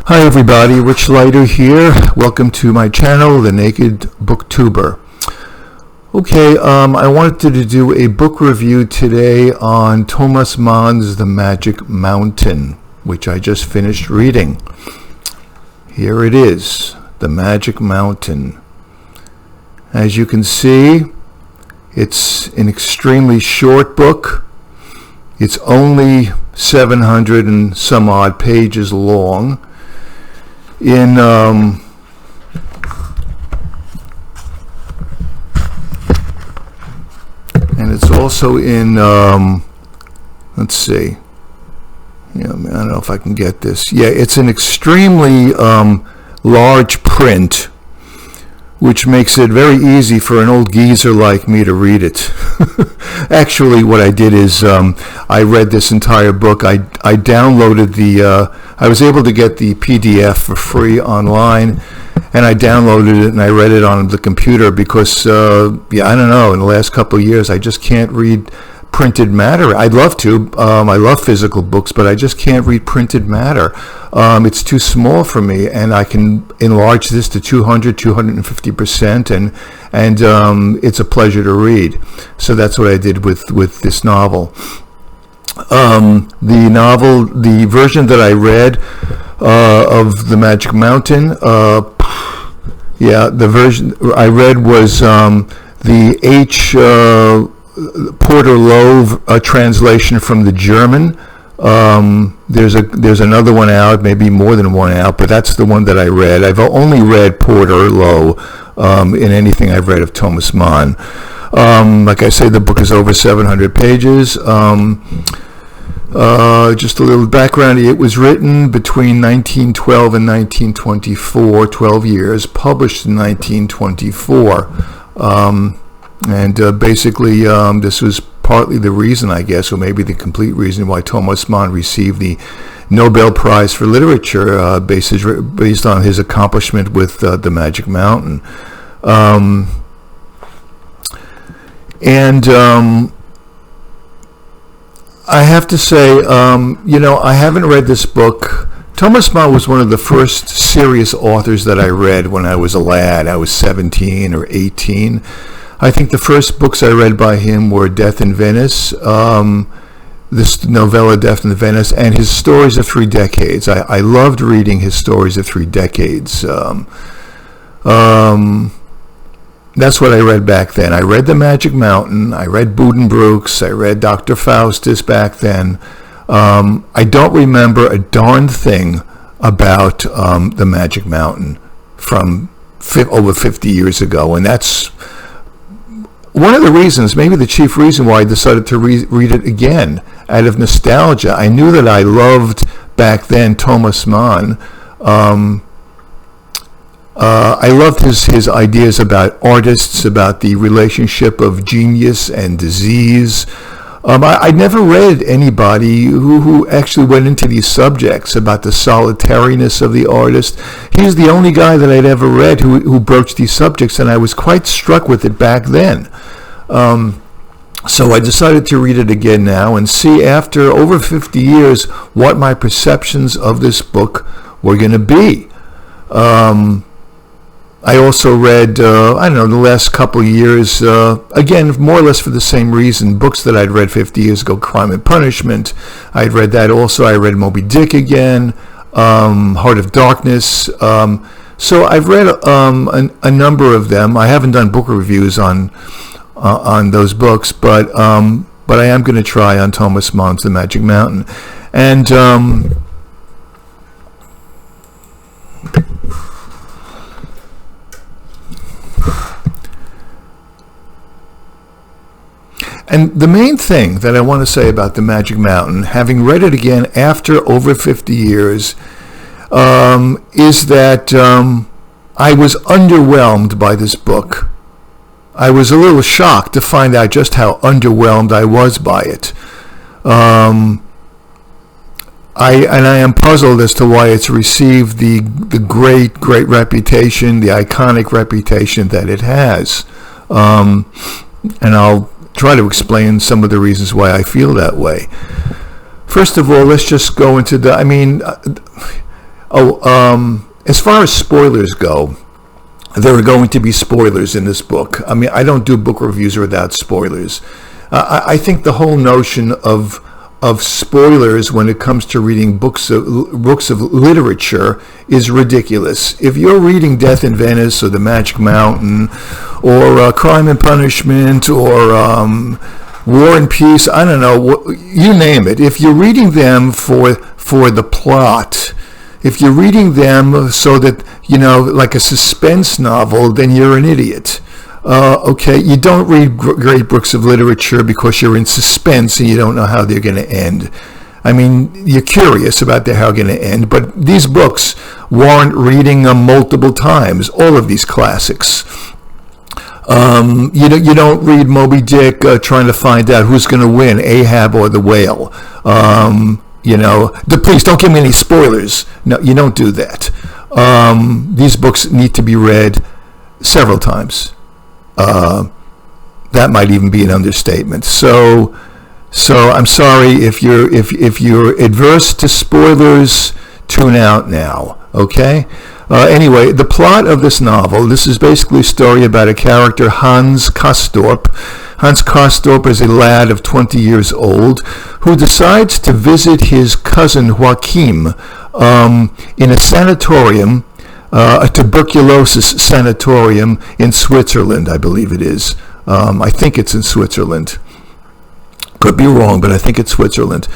Hi everybody, Rich Leiter here. Welcome to my channel, The Naked Booktuber. Okay, I wanted to do a book review today on Thomas Mann's The Magic Mountain, which I just finished reading. Here it is, The Magic Mountain. As you can see, it's an extremely short book. It's only 700 and some odd pages long. And it's also in let's see, I don't know if I can get this. It's an extremely large print, which makes it very easy for an old geezer like me to read it. Actually, what I did is I read this entire book. I downloaded I was able to get the PDF for free online, and I downloaded it and I read it on the computer because, I don't know, in the last couple of years I just can't read printed matter. I'd love to. I love physical books, but I just can't read printed matter. It's too small for me, and I can enlarge this to 250%, and it's a pleasure to read. So that's what I did with this novel. The version that I read of The Magic Mountain, the version I read was the H. Porter Lowe translation from the German. There's another one out, maybe more than one out, but that's the one that I read. I've only read Porter Lowe in anything I've read of Thomas Mann. Like I say, the book is over 700 pages. Just a little background. It was written between 1912 and 1924, 12 years, published in 1924. Basically, this was partly the reason, I guess, or maybe the complete reason why Thomas Mann received the Nobel Prize for Literature based on his accomplishment with The Magic Mountain. I have to say, I haven't read this book. Thomas Mann was one of the first serious authors that I read when I was a lad. I was 17 or 18. I think the first books I read by him were Death in Venice, this novella Death in Venice, and his Stories of Three Decades. I loved reading his Stories of Three Decades. That's what I read back then. I read The Magic Mountain, I read Buddenbrooks, I read Dr. Faustus back then. I don't remember a darn thing about The Magic Mountain from over 50 years ago, and that's one of the reasons, maybe the chief reason why I decided to read it again, out of nostalgia. I knew that I loved back then Thomas Mann. I loved his ideas about artists, about the relationship of genius and disease. I never read anybody who actually went into these subjects about the solitariness of the artist. He's the only guy that I'd ever read who broached these subjects, and I was quite struck with it back then. So I decided to read it again now and see, after over 50 years, what my perceptions of this book were going to be. I also read, the last couple of years, again, more or less for the same reason, books that I'd read 50 years ago, Crime and Punishment. I'd read that also. I read Moby Dick again, Heart of Darkness. So I've read a number of them. I haven't done book reviews on those books, but I am going to try on Thomas Mann's The Magic Mountain. And the main thing that I want to say about The Magic Mountain, having read it again after over 50 years, is that I was underwhelmed by this book. I was a little shocked to find out just how underwhelmed I was by it. I am puzzled as to why it's received the great reputation, the iconic reputation that it has. And I'll try to explain some of the reasons why I feel that way. First of all, let's just go into As far as spoilers go, there are going to be spoilers in this book. I mean, I don't do book reviews without spoilers. I think the whole notion of spoilers when it comes to reading books of literature is ridiculous. If you're reading Death in Venice or The Magic Mountain or Crime and Punishment or War and Peace, I don't know, you name it. If you're reading them for the plot, if you're reading them so that, like a suspense novel, then you're an idiot. Okay, you don't read great books of literature because you're in suspense and you don't know how they're going to end. I mean, you're curious about how they're going to end, but these books warrant reading multiple times, all of these classics. You don't read Moby Dick trying to find out who's going to win, Ahab or the whale. Please don't give me any spoilers. No, you don't do that. These books need to be read several times. That might even be an understatement. So I'm sorry if you're adverse to spoilers, tune out now. Okay. Anyway, the plot of this novel. This is basically a story about a character, Hans Castorp. Hans Castorp is a lad of 20 years old who decides to visit his cousin Joachim in a sanatorium. A tuberculosis sanatorium in Switzerland, I believe it is. I think it's in Switzerland. Could be wrong, but I think it's Switzerland.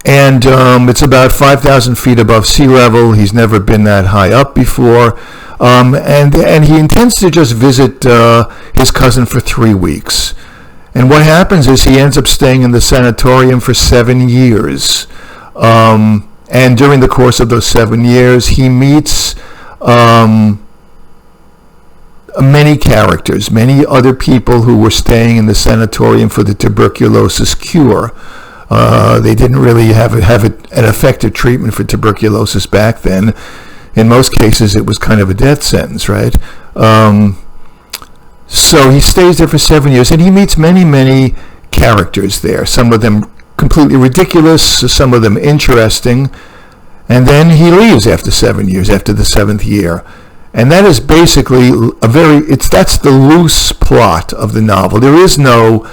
It's about 5,000 feet above sea level. He's never been that high up before. And he intends to just visit his cousin for 3 weeks. And what happens is he ends up staying in the sanatorium for 7 years. And during the course of those 7 years, he meets many characters, many other people who were staying in the sanatorium for the tuberculosis cure. They didn't really have an effective treatment for tuberculosis back then. In most cases, it was kind of a death sentence, right? So he stays there for 7 years, and he meets many, many characters there. Some of them completely ridiculous, some of them interesting, and then he leaves after 7 years, after the 7th year. And that is basically that's the loose plot of the novel. There is nothing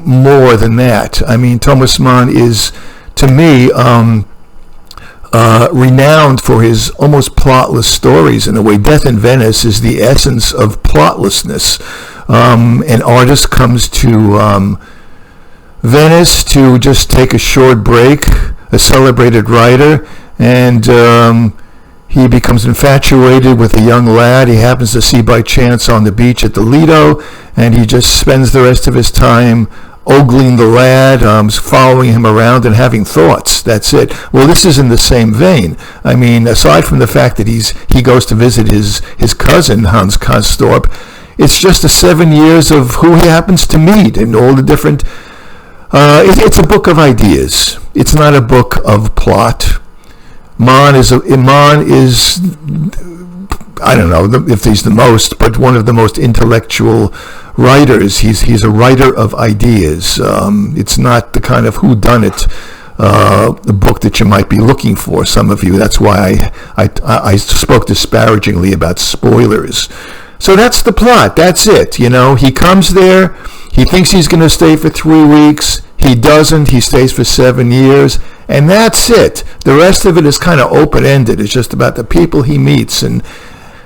more than that. I mean, Thomas Mann is, to me, renowned for his almost plotless stories. In a way, Death in Venice is the essence of plotlessness. An artist comes to Venice to just take a short break, a celebrated writer, and he becomes infatuated with a young lad he happens to see by chance on the beach at the Lido, and he just spends the rest of his time ogling the lad, following him around and having thoughts. That's it. Well, this is in the same vein. I mean, aside from the fact that he goes to visit his cousin, Hans Castorp, it's just the 7 years of who he happens to meet and all the different... It's a book of ideas. It's not a book of plot. Mann is I don't know if he's the most, but one of the most intellectual writers. He's a writer of ideas. It's not the kind of whodunit book that you might be looking for, some of you. That's why I spoke disparagingly about spoilers. So that's the plot. That's it. He comes there. He thinks he's going to stay for 3 weeks. He doesn't. He stays for 7 years. And that's it. The rest of it is kind of open-ended. It's just about the people he meets and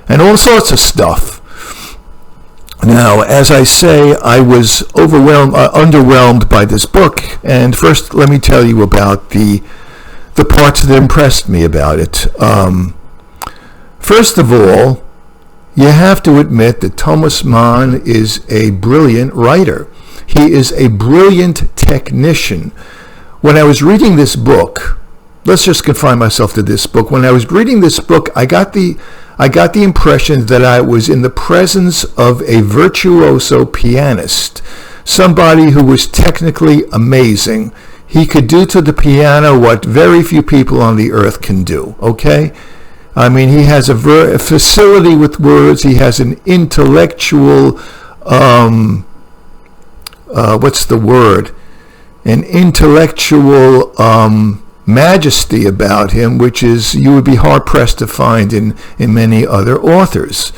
all sorts of stuff. Now, as I say, I was underwhelmed by this book. And first, let me tell you about the parts that impressed me about it. First of all, you have to admit that Thomas Mann is a brilliant writer. He is a brilliant technician. When I was reading this book, let's just confine myself to this book. When I was reading this book, I got the impression that I was in the presence of a virtuoso pianist, somebody who was technically amazing. He could do to the piano what very few people on the earth can do, okay? I mean, he has a facility with words. He has an intellectual, what's the word? An intellectual majesty about him, which is you would be hard-pressed to find in many other authors.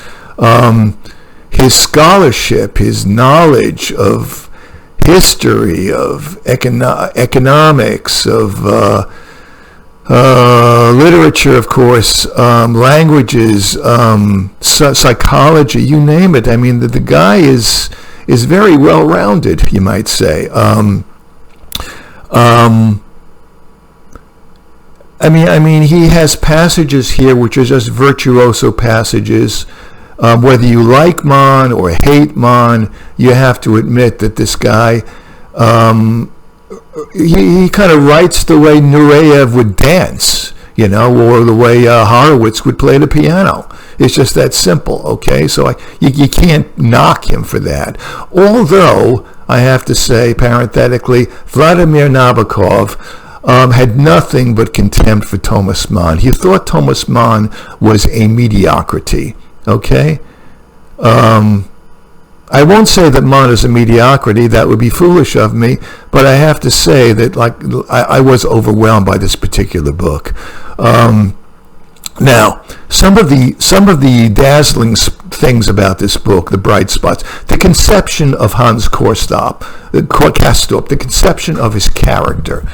His scholarship, his knowledge of history, of economics, of literature, of course, languages, psychology, you name it. I mean, the guy is very well-rounded, you might say. I mean, he has passages here which are just virtuoso passages. Whether you like Mann or hate Mann, you have to admit that this guy, he kind of writes the way Nureyev would dance, or the way Horowitz would play the piano. It's just that simple, okay? So you can't knock him for that. Although, I have to say, parenthetically, Vladimir Nabokov had nothing but contempt for Thomas Mann. He thought Thomas Mann was a mediocrity, okay? I won't say that Mann is a mediocrity. That would be foolish of me. But I have to say that, I was overwhelmed by this particular book. Now, some of the dazzling things about this book, the bright spots, the conception of Hans Castorp, the conception of his character.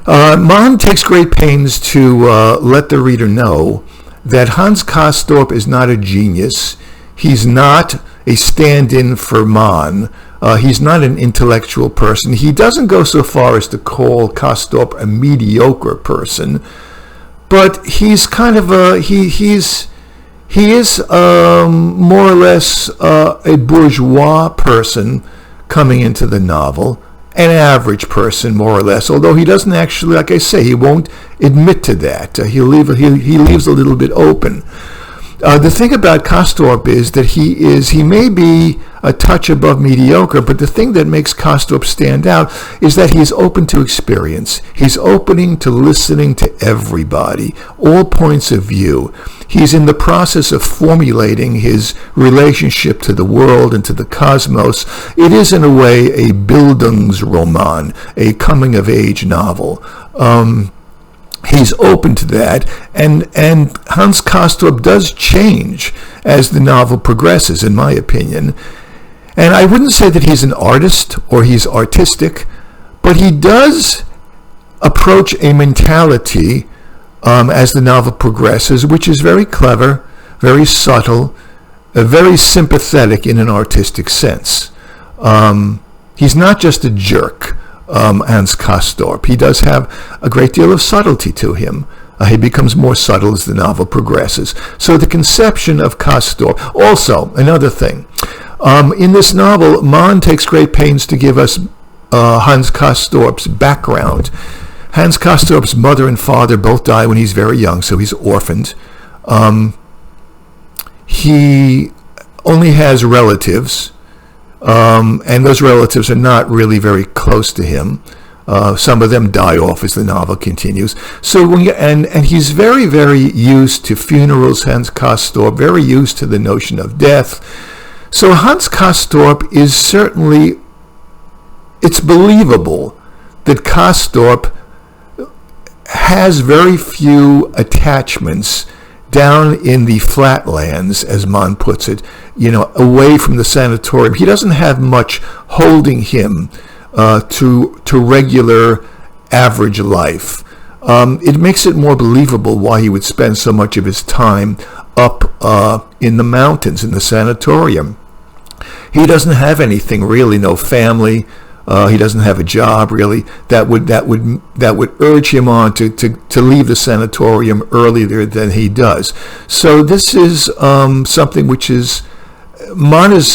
Mann takes great pains to let the reader know that Hans Castorp is not a genius. He's not a stand-in for Mann. He's not an intellectual person. He doesn't go so far as to call Castorp a mediocre person, but he's kind of he is more or less a bourgeois person coming into the novel. An average person, more or less, although he doesn't actually, like I say, he won't admit to that. He leaves a little bit open. The thing about Castorp is that he may be a touch above mediocre, but the thing that makes Castorp stand out is that he's open to experience. He's open to listening to everybody, all points of view. He's in the process of formulating his relationship to the world and to the cosmos. It is, in a way, a Bildungsroman, a coming-of-age novel. He's open to that, and Hans Castorp does change as the novel progresses, in my opinion. And I wouldn't say that he's an artist or he's artistic, but he does approach a mentality as the novel progresses, which is very clever, very subtle, very sympathetic in an artistic sense. He's not just a jerk. Hans Castorp. He does have a great deal of subtlety to him. He becomes more subtle as the novel progresses. So the conception of Castorp. Also, another thing. In this novel, Mann takes great pains to give us Hans Castorp's background. Hans Castorp's mother and father both die when he's very young, so he's orphaned. He only has relatives. And those relatives are not really very close to him. Some of them die off as the novel continues. So and he's very, very used to funerals, Hans Castorp, very used to the notion of death. So Hans Castorp is certainly, it's believable that Castorp has very few attachments down in the flatlands, as Mann puts it, away from the sanatorium. He doesn't have much holding him to regular average life. It makes it more believable why he would spend so much of his time up in the mountains in the sanatorium. He doesn't have anything really, no family. He doesn't have a job really that would urge him on to leave the sanatorium earlier than he does. So this is something which is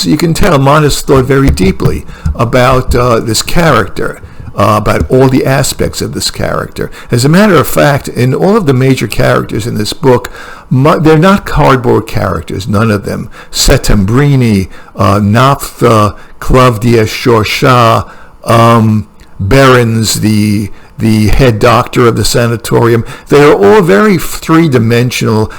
you can tell Mann has thought very deeply about this character, about all the aspects of this character. As a matter of fact, in all of the major characters in this book, they're not cardboard characters, none of them. Settembrini, Naphtha, Klavdia Shorsha, Berens, the the head doctor of the sanatorium. They are all very three-dimensional.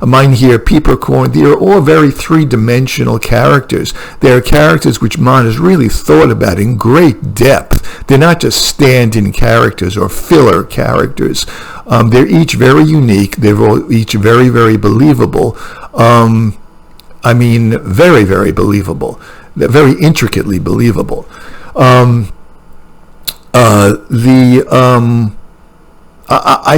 Mine here, Peppercorn. They are all very three-dimensional characters. They are characters which Mann has really thought about in great depth. They're not just stand-in characters or filler characters. They're each very unique. They're all each very, very believable. Very, very believable. They're very intricately believable. I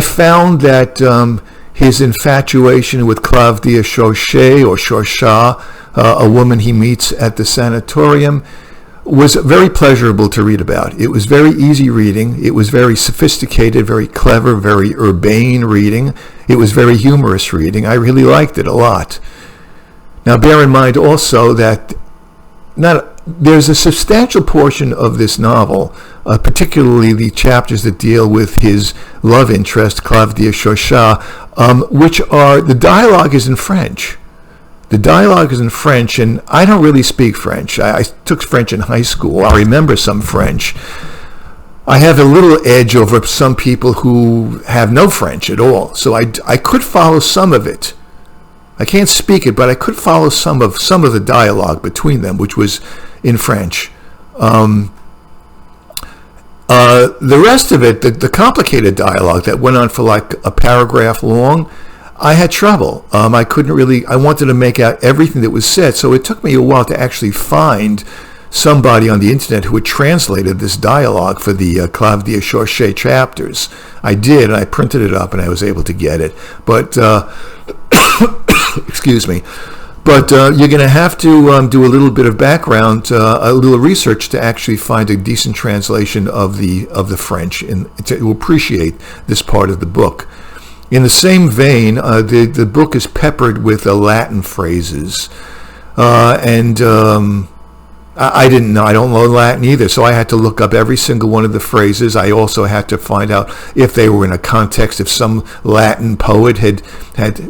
found that his infatuation with Claudia Chauchat, a woman he meets at the sanatorium, was very pleasurable to read about. It was very easy reading. It was very sophisticated, very clever, very urbane reading. It was very humorous reading. I really liked it a lot. Now, bear in mind also that there's a substantial portion of this novel, particularly the chapters that deal with his love interest, Claudia Chauchat, which are, the dialogue is in French. The dialogue is in French, and I don't really speak French. I took French in high school. I remember some French. I have a little edge over some people who have no French at all, so I could follow some of it. I can't speak it, but I could follow some of the dialogue between them, which was in French. The rest of it, the complicated dialogue that went on for like a paragraph long, I had trouble. I couldn't really, I wanted to make out everything that was said, so it took me a while to actually find somebody on the internet who had translated this dialogue for the Claudia Chauchat chapters. I did, and I printed it up, and I was able to get it. But, excuse me. But you're going to have to do a little bit of background, a little research to actually find a decent translation of the French and to appreciate this part of the book. In the same vein, the book is peppered with Latin phrases, and I didn't know. I don't know Latin either, so I had to look up every single one of the phrases. I also had to find out if they were in a context, if some Latin poet had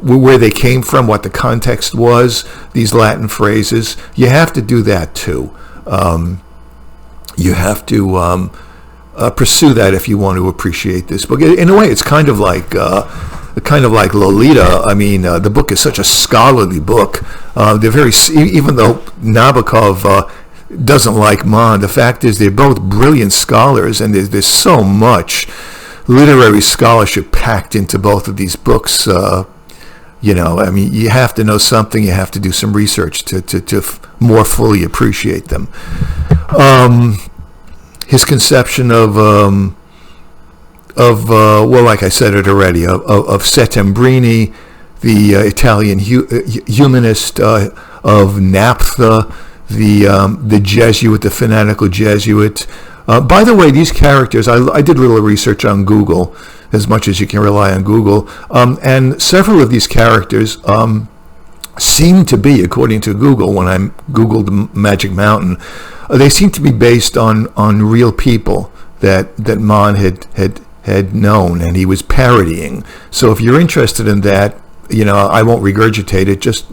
where they came from, what the context was. These Latin phrases, you have to do that too. You have to pursue that if you want to appreciate this book. In a way, it's kind of like Lolita. I mean, the book is such a scholarly book. They're very, even though Nabokov doesn't like Mann, the fact is they're both brilliant scholars, and there's so much literary scholarship packed into both of these books. You have to know something. You have to do some research to more fully appreciate them. His conception of like I said it already, of Settembrini, the Italian humanist, of Naphtha, the Jesuit, the fanatical Jesuit. By the way, these characters, I did a little research on Google, as much as you can rely on Google, and several of these characters seem to be, according to Google, when I Googled Magic Mountain, they seem to be based on real people that Mann had known, and he was parodying. So if you're interested in that, I won't regurgitate it. Just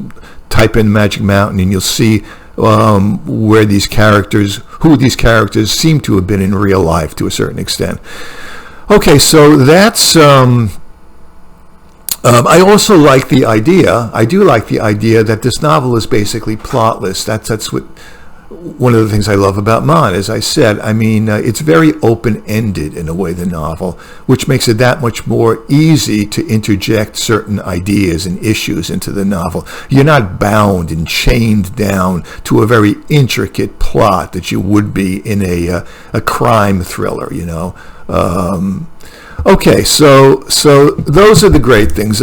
type in Magic Mountain, and you'll see who these characters seem to have been in real life to a certain extent. Okay, so that's. I also like the idea. I do like the idea that this novel is basically plotless. That's what. One of the things I love about Mann, as I said, it's very open-ended in a way, the novel, which makes it that much more easy to interject certain ideas and issues into the novel. You're not bound and chained down to a very intricate plot that you would be in a crime thriller, Okay, so those are the great things.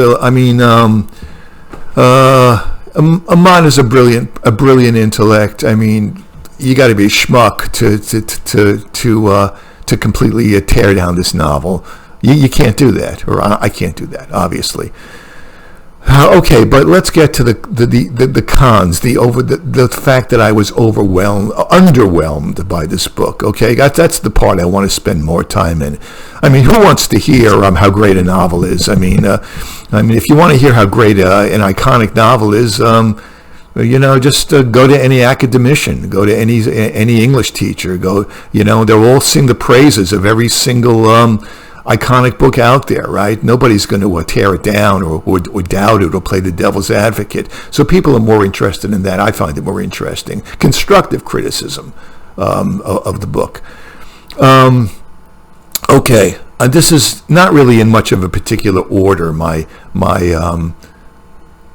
Mann is a brilliant intellect. You got to be a schmuck to completely tear down this novel. You can't do that, or I can't do that, obviously. Okay, but let's get to the cons, the fact that I was underwhelmed by this book. Okay, that's the part I want to spend more time in. Who wants to hear how great a novel is? If you want to hear how great an iconic novel is, Just go to any academician, go to any English teacher, they'll all sing the praises of every single iconic book out there, right? Nobody's going to tear it down or doubt it or play the devil's advocate. So people are more interested in that. I find it more interesting. Constructive criticism of the book. Okay, this is not really in much of a particular order.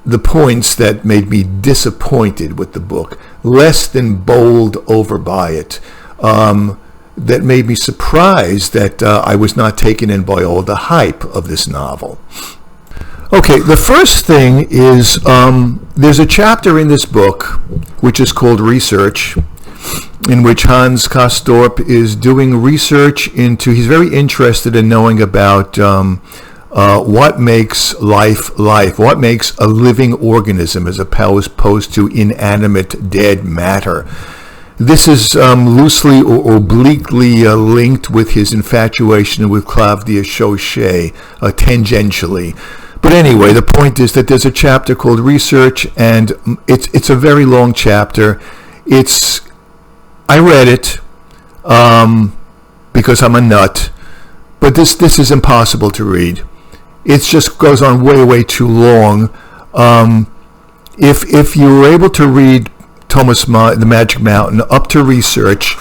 The points that made me disappointed with the book, less than bowled over by it, that made me surprised that I was not taken in by all the hype of this novel. Okay, the first thing is there's a chapter in this book which is called Research, in which Hans Castorp is doing research into, he's very interested in knowing about what makes life, what makes a living organism as opposed to inanimate dead matter. This is loosely or obliquely linked with his infatuation with Claudia Chauchet, tangentially. But anyway, the point is that there's a chapter called Research, and it's a very long chapter. I read it because I'm a nut, but this is impossible to read. It just goes on way too long. If you were able to read Thomas Mann, The Magic Mountain, up to Research,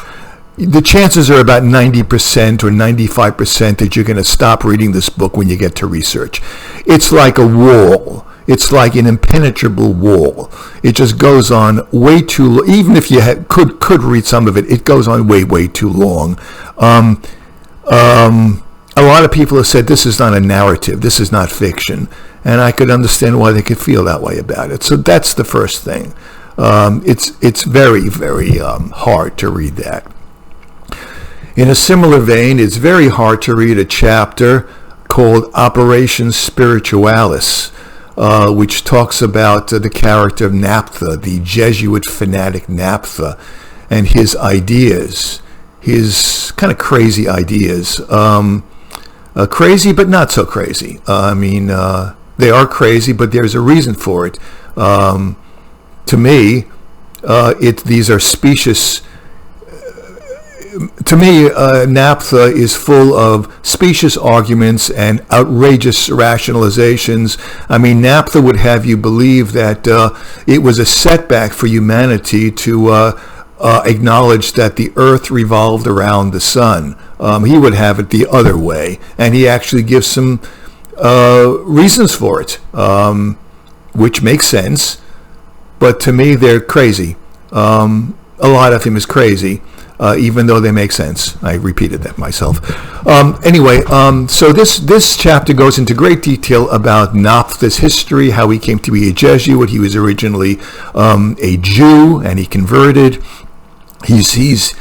the chances are about 90% or 95% that you're going to stop reading this book when you get to Research. It's like a wall. It's like an impenetrable wall. It just goes on way too long. Even if you could read some of it, it goes on way too long. A lot of people have said this is not a narrative, this is not fiction, and I could understand why they could feel that way about it. So that's the first thing. It's very hard to read that. In a similar vein, it's very hard to read a chapter called Operation Spiritualis, which talks about the character of Naphtha, the Jesuit fanatic Naphtha, and his ideas, his kind of crazy ideas. Crazy, but not so crazy. They are crazy, but there's a reason for it. To me, these are specious. To me, Naphtha is full of specious arguments and outrageous rationalizations. Naphtha would have you believe that it was a setback for humanity to acknowledge that the earth revolved around the sun. He would have it the other way, and he actually gives some reasons for it, which makes sense, but to me they're crazy. A lot of him is crazy, even though they make sense. I repeated that myself. Anyway, so this chapter goes into great detail about Naphtha's history, how he came to be a Jesuit. He was originally a Jew, and he converted. He's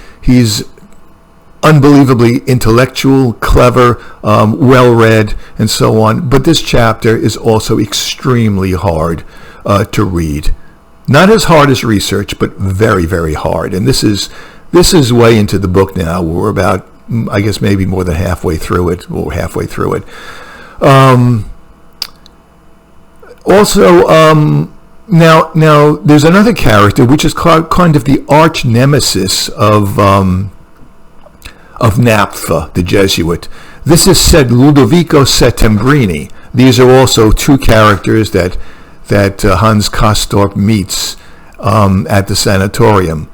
unbelievably intellectual, clever, well-read, and so on. But this chapter is also extremely hard to read. Not as hard as Research, but very hard. And this is way into the book now. We're about, I guess, maybe more than halfway through it. Now there's another character which is kind of the arch nemesis of Naphtha, the Jesuit. This is said Ludovico Settembrini. These are also two characters that Hans Castorp meets at the sanatorium.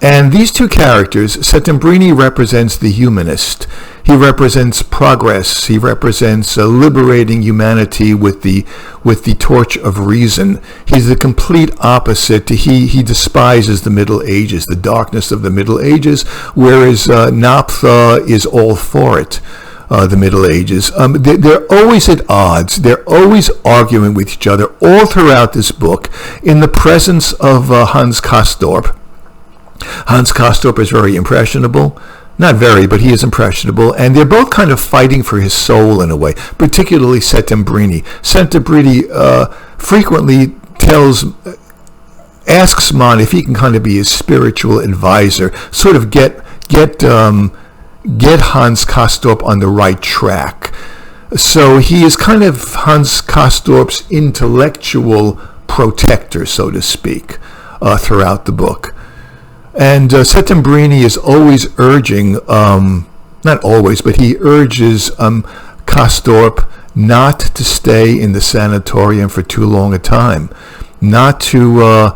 And these two characters, Settembrini represents the humanist. He represents progress. He represents liberating humanity with the torch of reason. He's the complete opposite. He despises the Middle Ages, the darkness of the Middle Ages, whereas Naphtha is all for it. The Middle Ages. They're always at odds. They're always arguing with each other all throughout this book in the presence of Hans Castorp. Hans Castorp is very impressionable. Not very, but he is impressionable. And they're both kind of fighting for his soul in a way, particularly Settembrini. Settembrini frequently asks Mann if he can kind of be his spiritual advisor, sort of get Hans Castorp on the right track. So he is kind of Hans Castorp's intellectual protector, so to speak, throughout the book. And Settembrini is always urging, not always, but he urges Castorp not to stay in the sanatorium for too long a time, not to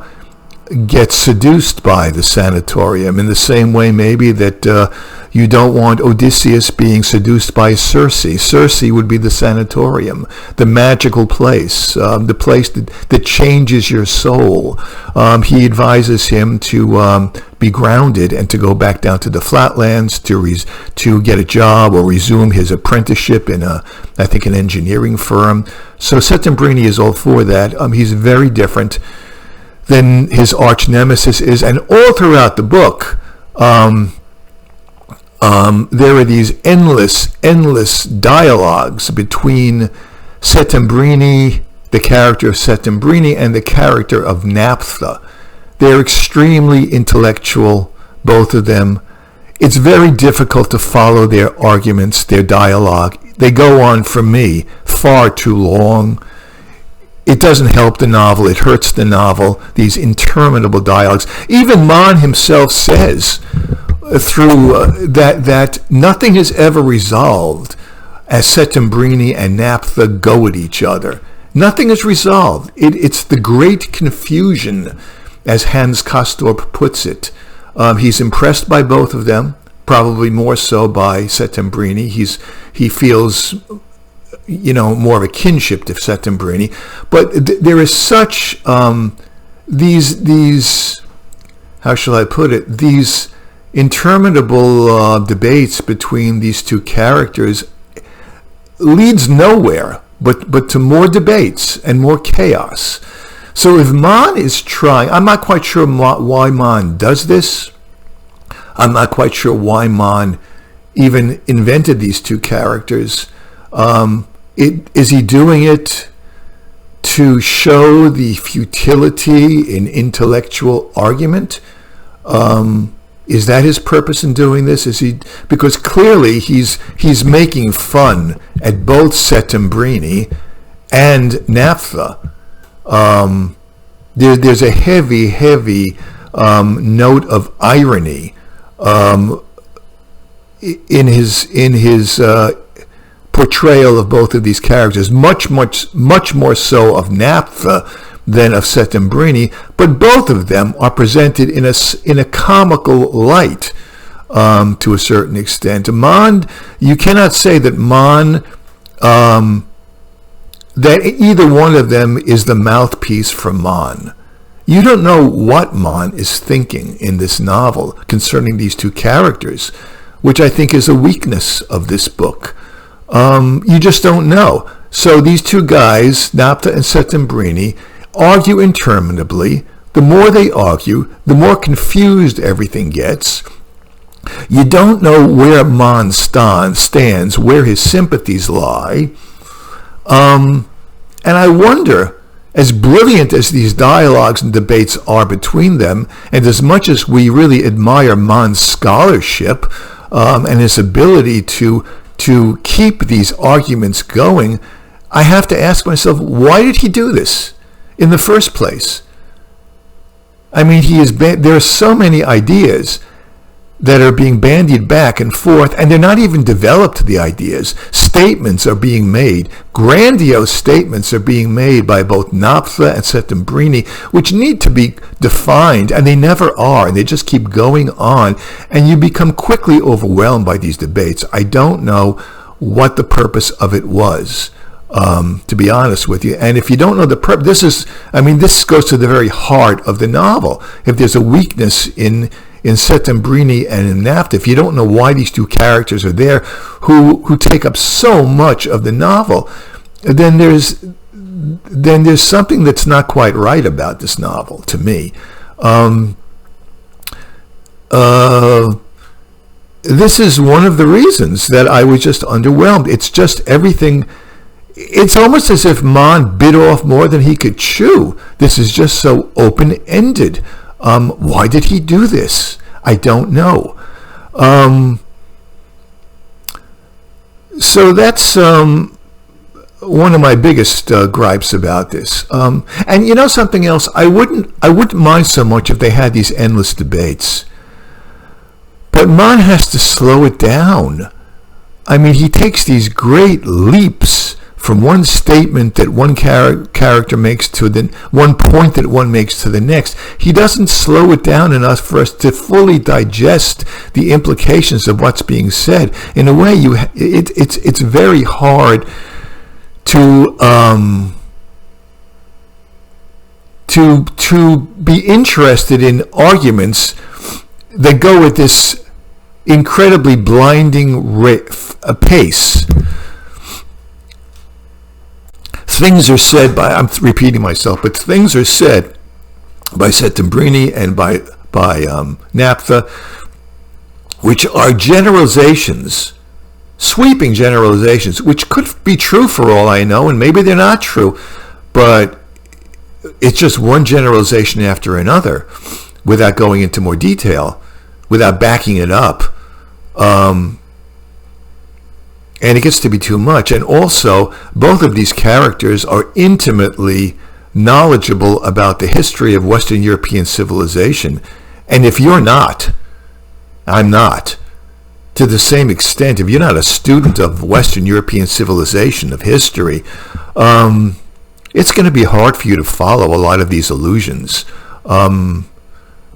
get seduced by the sanatorium in the same way maybe that you don't want Odysseus being seduced by Circe. Circe would be the sanatorium, the magical place, the place that changes your soul. He advises him to be grounded and to go back down to the flatlands to get a job or resume his apprenticeship in I think an engineering firm. So Settembrini is all for that. He's very different than his arch nemesis is, and all throughout the book, there are these endless dialogues between Settembrini, the character of Settembrini, and the character of Naphtha. They're extremely intellectual, both of them. It's very difficult to follow their arguments, their dialogue. They go on, for me, far too long. It doesn't help the novel. It hurts the novel, these interminable dialogues. Even Mann himself says through that nothing is ever resolved as Settembrini and Naphtha go at each other. Nothing is resolved. It's the great confusion, as Hans Castorp puts it. He's impressed by both of them, probably more so by Settembrini. He feels more of a kinship to Settembrini, but there is such these how shall I put it, these interminable debates between these two characters leads nowhere but to more debates and more chaos. So if Mann is trying, I'm not quite sure why Mann does this. I'm not quite sure why Mann even invented these two characters. Is he doing it to show the futility in intellectual argument? Is that his purpose in doing this? Because clearly he's making fun at both Settembrini and Naphtha. There's a heavy note of irony in his portrayal of both of these characters, much more so of Naphtha than of Settembrini, but both of them are presented in a comical light to a certain extent. Mann, you cannot say that Mann, that either one of them is the mouthpiece for Mann. You don't know what Mann is thinking in this novel concerning these two characters, which I think is a weakness of this book. You just don't know. So these two guys, Naphtha and Settembrini, argue interminably. The more they argue, the more confused everything gets. You don't know where Mann stands, where his sympathies lie. And I wonder, as brilliant as these dialogues and debates are between them, and as much as we really admire Mann's scholarship and his ability to keep these arguments going, I have to ask myself, why did he do this in the first place? I mean, there are so many ideas that are being bandied back and forth, and they're not even developed, the ideas. Statements are being made, grandiose statements are being made by both Naphtha and Settembrini, which need to be defined, and they never are, and they just keep going on, and you become quickly overwhelmed by these debates. I don't know what the purpose of it was, to be honest with you. And if you don't know the purpose, this goes to the very heart of the novel. If there's a weakness in Settembrini and in Naphtha, if you don't know why these two characters are there, who take up so much of the novel, then there's something that's not quite right about this novel, to me. This is one of the reasons that I was just underwhelmed. It's just everything. It's almost as if Mann bit off more than he could chew. This is just so open-ended. Why did he do this? I don't know. So that's one of my biggest gripes about this. And you know something else? I wouldn't mind so much if they had these endless debates. But Mann has to slow it down. I mean, he takes these great leaps from one statement that one character makes to the one point that one makes to the next. He doesn't slow it down enough for us to fully digest the implications of what's being said. In a way, it's very hard to be interested in arguments that go at this incredibly blinding pace. Things are said by, I'm repeating myself, but things are said by Settembrini and by Naphtha, which are generalizations, sweeping generalizations, which could be true for all I know, and maybe they're not true, but it's just one generalization after another without going into more detail, without backing it up. And it gets to be too much. And also, both of these characters are intimately knowledgeable about the history of Western European civilization. And if you're not, I'm not, to the same extent, if you're not a student of Western European civilization, of history, it's going to be hard for you to follow a lot of these allusions.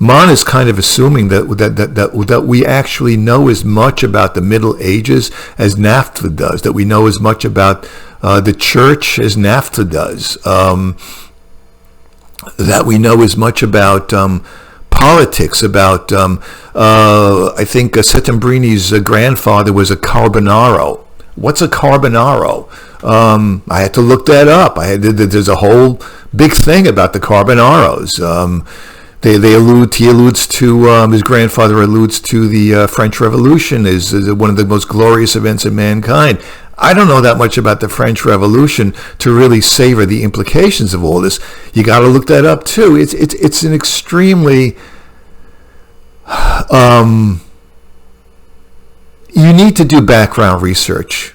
Mann is kind of assuming that we actually know as much about the Middle Ages as Naphtha does, that we know as much about the church as Naphtha does, that we know as much about politics, about, I think Settembrini's grandfather was a Carbonaro. What's a Carbonaro? I had to look that up. There's a whole big thing about the Carbonaros. He alludes to, his grandfather alludes to the French Revolution as one of the most glorious events of mankind. I don't know that much about the French Revolution to really savor the implications of all this. You got to look that up too. It's an extremely, you need to do background research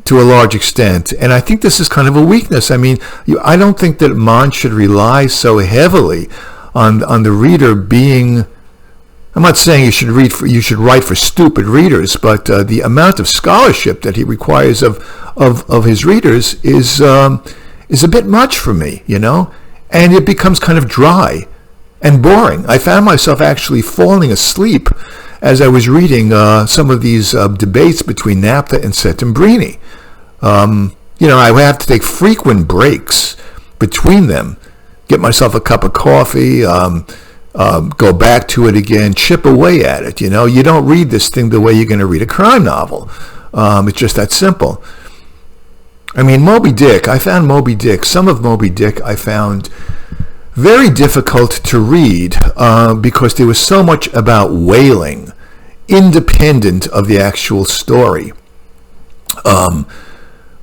to a large extent, and I think this is kind of a weakness. I mean, I don't think that Mann should rely so heavily on the reader being. I'm not saying you should write for stupid readers, but the amount of scholarship that he requires of his readers is a bit much for me, you know, and it becomes kind of dry and boring. I found myself actually falling asleep as I was reading some of these debates between Naphtha and Settembrini. You know, I would have to take frequent breaks between them, get myself a cup of coffee, go back to it again, chip away at it. You know, you don't read this thing the way you're going to read a crime novel. It's just that simple. I mean, Moby Dick, some of Moby Dick I found very difficult to read because there was so much about whaling, independent of the actual story.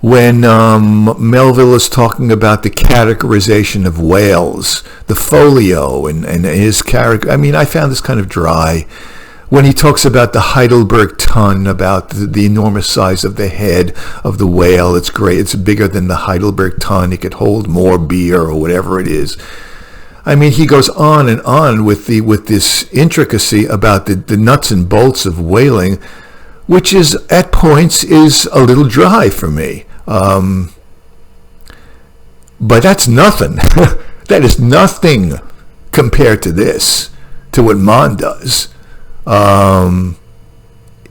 When Melville is talking about the categorization of whales, the folio and his character, I mean, I found this kind of dry. When he talks about the Heidelberg ton, about the enormous size of the head of the whale, it's great, it's bigger than the Heidelberg ton, it could hold more beer or whatever it is. I mean, he goes on and on with this intricacy about the nuts and bolts of whaling, which is at points is a little dry for me. But that's nothing. That is nothing compared to this, to what Mann does.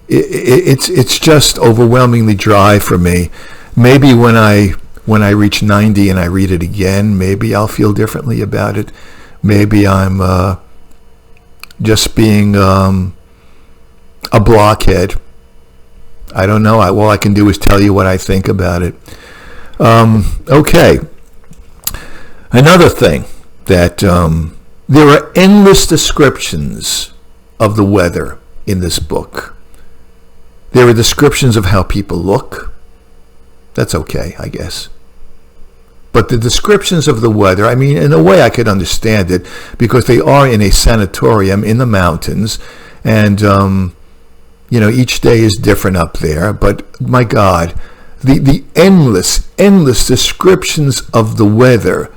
It's just overwhelmingly dry for me. Maybe when I reach 90 and I read it again, maybe I'll feel differently about it. Maybe I'm just being a blockhead. I don't know. All I can do is tell you what I think about it. Okay. Another thing that there are endless descriptions of the weather in this book. There are descriptions of how people look. That's okay, I guess. But the descriptions of the weather, I mean, in a way I could understand it because they are in a sanatorium in the mountains, and you know, each day is different up there, but my God, the endless descriptions of the weather.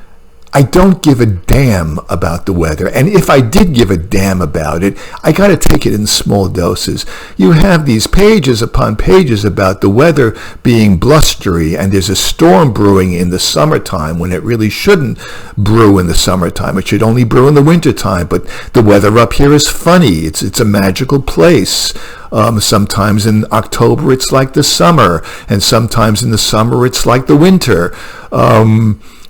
I don't give a damn about the weather. And if I did give a damn about it, I got to take it in small doses. You have these pages upon pages about the weather being blustery, and there's a storm brewing in the summertime when it really shouldn't brew in the summertime. It should only brew in the wintertime. But the weather up here is funny. It's a magical place. Sometimes in October it's like the summer, and sometimes in the summer it's like the winter.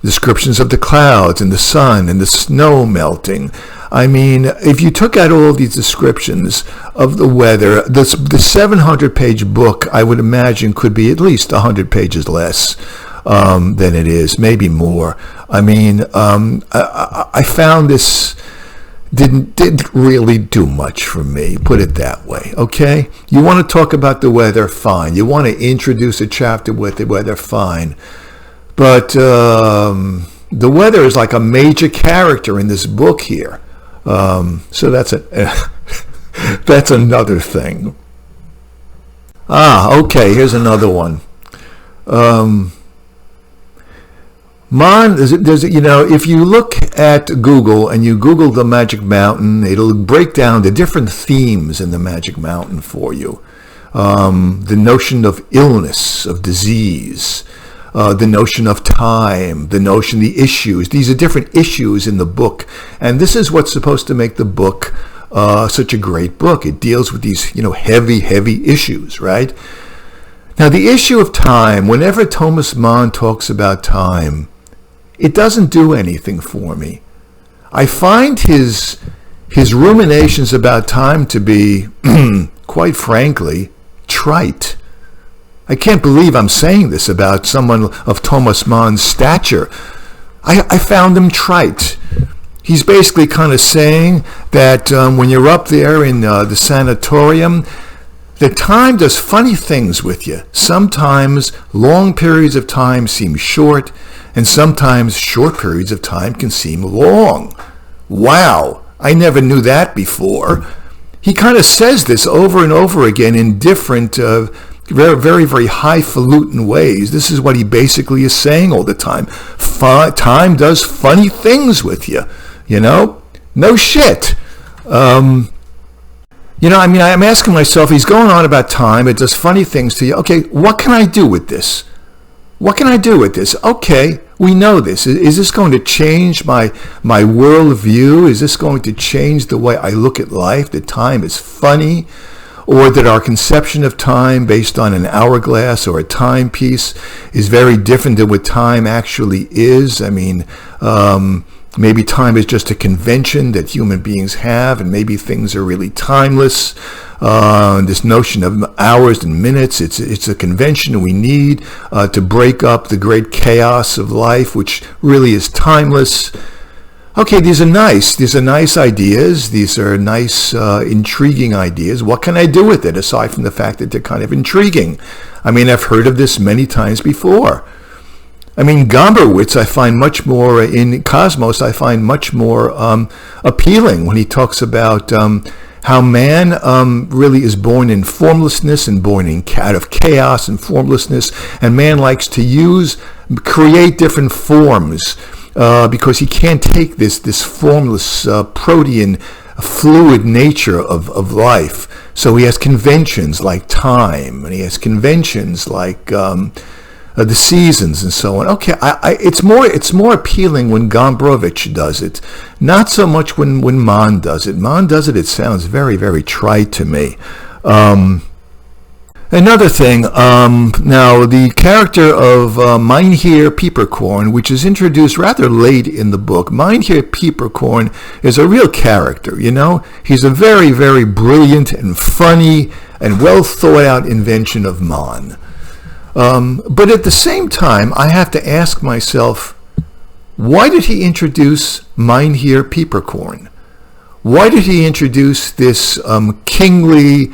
Descriptions of the clouds and the sun and the snow melting. I mean, if you took out all of these descriptions of the weather, the 700-page book, I would imagine, could be at least 100 pages less than it is, maybe more. I mean, I found this didn't really do much for me, put it that way, okay? You want to talk about the weather, fine. You want to introduce a chapter with the weather, fine. But the weather is like a major character in this book here. So that's that's another thing. Okay, here's another one. Mann, if you look at Google and you Google the Magic Mountain, it'll break down the different themes in the Magic Mountain for you. The notion of illness, of disease, the notion of time, the issues. These are different issues in the book. And this is what's supposed to make the book such a great book. It deals with these, heavy issues, right? Now, the issue of time, whenever Thomas Mann talks about time, it doesn't do anything for me. I find his ruminations about time to be, quite frankly, trite. I can't believe I'm saying this about someone of Thomas Mann's stature. I found him trite. He's basically kind of saying that when you're up there in the sanatorium, that time does funny things with you. Sometimes long periods of time seem short, and sometimes short periods of time can seem long. Wow, I never knew that before. He kind of says this over and over again in different, very, very, very highfalutin ways. This is what he basically is saying all the time. Time does funny things with you, No shit. I'm asking myself, he's going on about time, it does funny things to you. Okay, what can I do with this? Okay, we know this. Is this going to change my worldview? Is this going to change the way I look at life, that time is funny? Or that our conception of time based on an hourglass or a timepiece is very different than what time actually is? I mean, maybe time is just a convention that human beings have, and maybe things are really timeless. This notion of hours and minutes, it's a convention we need to break up the great chaos of life, which really is timeless. Okay, these are nice. These are nice ideas. These are nice, intriguing ideas. What can I do with it, aside from the fact that they're kind of intriguing? I mean, I've heard of this many times before. I mean, Gombrowicz, I find much more, in Cosmos, I find much more appealing when he talks about how man really is born in formlessness and born out of chaos and formlessness, and man likes to create different forms because he can't take this formless protean fluid nature of life. So he has conventions like time, and he has conventions like the seasons and so on. Okay, it's more appealing when Gombrowicz does it, not so much when Mann does it. Mann does it, it sounds very, very trite to me. Another thing, now the character of Mynheer Peeperkorn, which is introduced rather late in the book. Mynheer Peeperkorn is a real character, He's a very, very brilliant and funny and well thought out invention of Mann. But at the same time, I have to ask myself, why did he introduce Mynheer Peeperkorn? Why did he introduce this kingly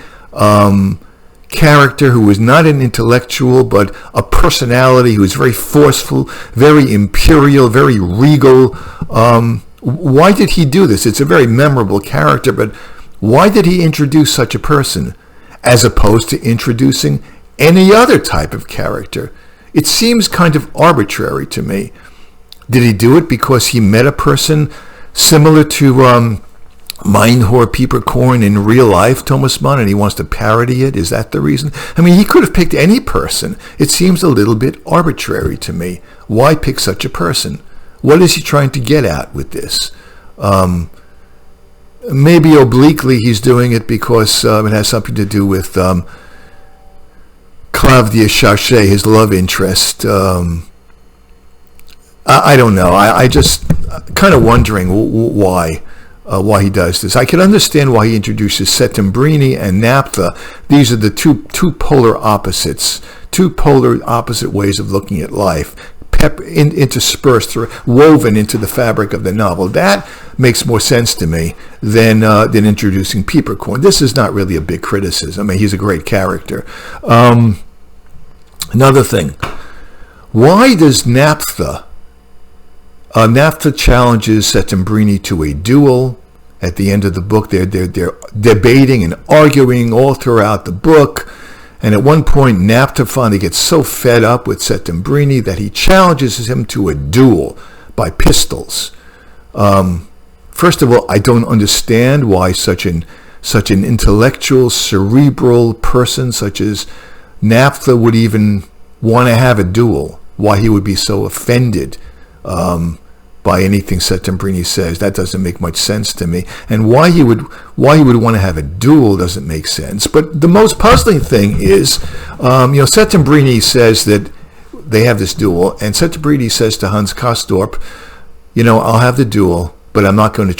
character who was not an intellectual, but a personality who was very forceful, very imperial, very regal? Why did he do this? It's a very memorable character, but why did he introduce such a person, as opposed to introducing any other type of character. It seems kind of arbitrary to me. Did he do it because he met a person similar to Meinhor Pieperkorn in real life, Thomas Mann, and he wants to parody it? Is that the reason? I mean, he could have picked any person. It seems a little bit arbitrary to me. Why pick such a person? What is he trying to get at with this? Maybe obliquely he's doing it because it has something to do with Claudia Charchet, his love interest. I don't know. I just kind of wondering why he does this. I can understand why he introduces Settembrini and Naphtha. These are the two polar opposites, two polar opposite ways of looking at life, interspersed, woven into the fabric of the novel. That makes more sense to me than introducing Pieperkorn. This is not really a big criticism. I mean, he's a great character. Another thing, why does Naphtha challenges Settembrini to a duel at the end of the book? They're debating and arguing all throughout the book. And at one point, Naphtha finally gets so fed up with Settembrini that he challenges him to a duel by pistols. First of all, I don't understand why such an intellectual, cerebral person such as Naphtha would even want to have a duel. Why he would be so offended by anything Settembrini says. That doesn't make much sense to me. And why he would want to have a duel doesn't make sense. But the most puzzling thing is, Settembrini says that they have this duel, and Settembrini says to Hans Castorp, I'll have the duel, but I'm not going to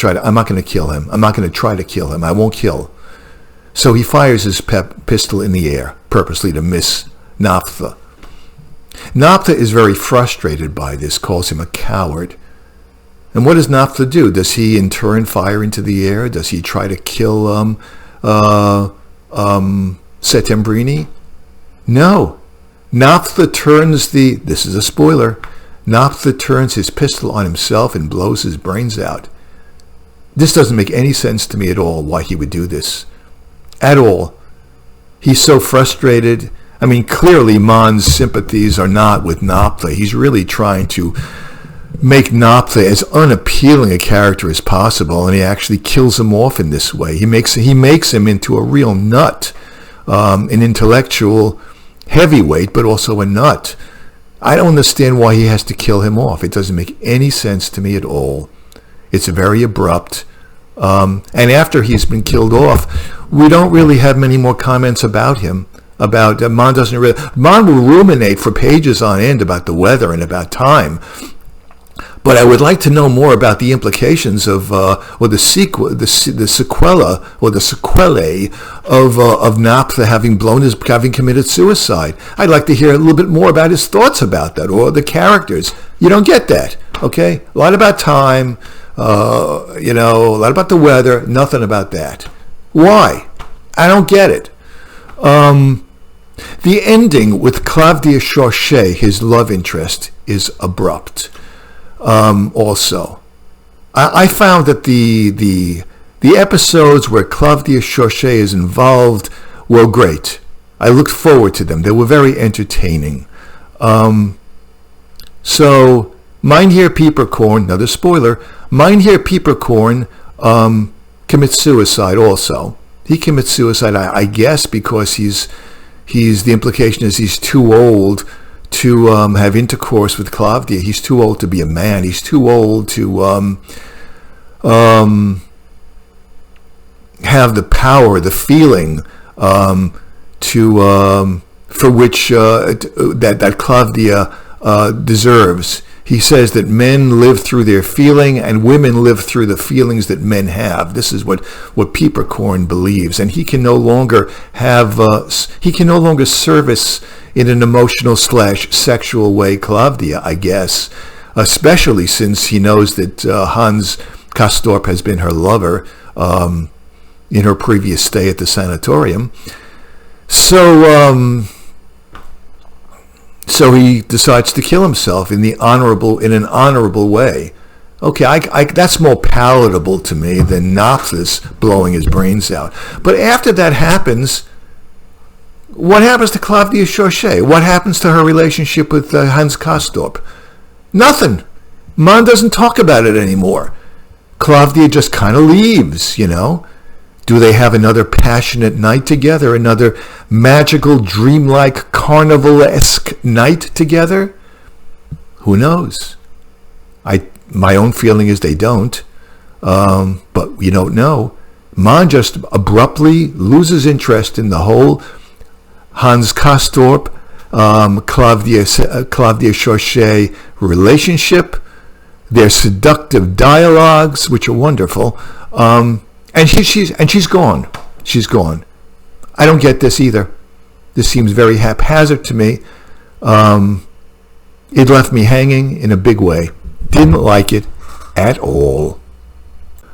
kill him. I'm not going to try to kill him. I won't kill. So he fires his pistol in the air, purposely to miss Naphtha. Naphtha is very frustrated by this, calls him a coward. And what does Naphtha do? Does he in turn fire into the air? Does he try to kill Settembrini? No. Naphtha turns this is a spoiler, Naphtha turns his pistol on himself and blows his brains out. This doesn't make any sense to me at all, why he would do this. At all. He's so frustrated. I mean, clearly Mann's sympathies are not with Naphtha. He's really trying to make Naphtha as unappealing a character as possible, and he actually kills him off in this way. He makes him into a real nut, an intellectual heavyweight, but also a nut. I don't understand why he has to kill him off. It doesn't make any sense to me at all. It's very abrupt. And after he's been killed off, we don't really have many more comments about him. Mann will ruminate for pages on end about the weather and about time. But I would like to know more about the implications of, or the sequela, or the sequelae of Naphtha having committed suicide. I'd like to hear a little bit more about his thoughts about that, or the characters. You don't get that, okay? A lot about time, a lot about the weather, nothing about that. Why? I don't get it. The ending with Claudia Charchet, his love interest, is abrupt. Also, I found that the episodes where Claudia Charchet is involved were great. I looked forward to them. They were very entertaining. So, Meinhor Pieperkorn, another spoiler, Meinhor Pieperkorn commits suicide also. He commits suicide, I guess, because the implication is he's too old to have intercourse with Claudia. He's too old to be a man. He's too old to have the power, the feeling for which that Claudia deserves. He says that men live through their feeling and women live through the feelings that men have. This is what Pieperkorn believes, and he can no longer service in an emotional / sexual way Claudia, I guess, especially since he knows that Hans Castorp has been her lover in her previous stay at the sanatorium. So he decides to kill himself in an honorable way. Okay, that's more palatable to me than Naphtha's blowing his brains out. But after that happens, What happens to Claudia Chauchet? What happens to her relationship with Hans Castorp? Nothing. Mann doesn't talk about it anymore. Claudia just kind of leaves, you know. Do they have another passionate night together? Another magical, dreamlike, carnival-esque night together? Who knows? My own feeling is they don't. But you don't know. Mann just abruptly loses interest in the whole Hans Castorp, Claudia Chauchet relationship, their seductive dialogues, which are wonderful, and she's gone. She's gone. I don't get this either. This seems very haphazard to me. It left me hanging in a big way. Didn't like it at all.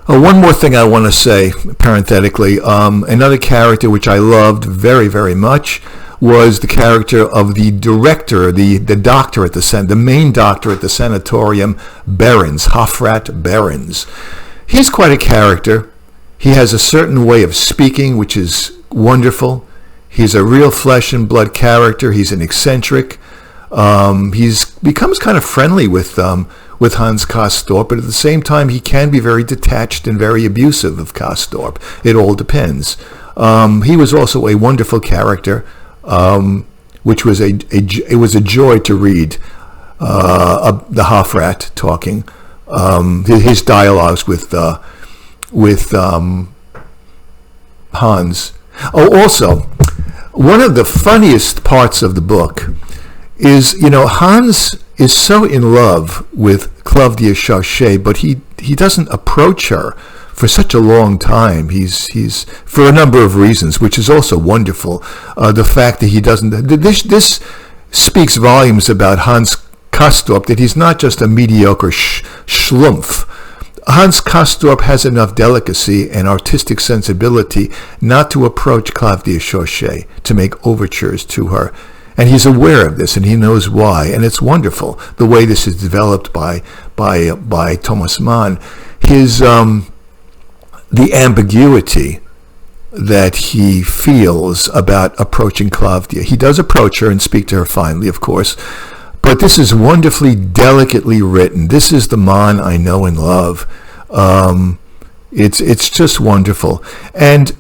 One more thing I want to say, parenthetically, another character which I loved very, very much was the character of the director, the doctor at the main doctor at the sanatorium, Behrens, Hofrat Behrens. He's quite a character. He has a certain way of speaking, which is wonderful. He's a real flesh and blood character. He's an eccentric. He becomes kind of friendly with Hans Castorp, but at the same time, he can be very detached and very abusive of Castorp. It all depends. He was also a wonderful character, which was it was a joy to read. The Hofrat talking, his dialogues with Hans. Oh, also, one of the funniest parts of the book is, Hans is so in love with Claudia Chauchet, but he doesn't approach her for such a long time. He's for a number of reasons, which is also wonderful. The fact that he doesn't. This speaks volumes about Hans Castorp, that he's not just a mediocre schlumpf. Hans Castorp has enough delicacy and artistic sensibility not to approach Claudia Chauchet, to make overtures to her. And he's aware of this, and he knows why. And it's wonderful the way this is developed by Thomas Mann. His the ambiguity that he feels about approaching Claudia. He does approach her and speak to her finally, of course. But this is wonderfully, delicately written. This is the Mann I know and love. It's just wonderful. And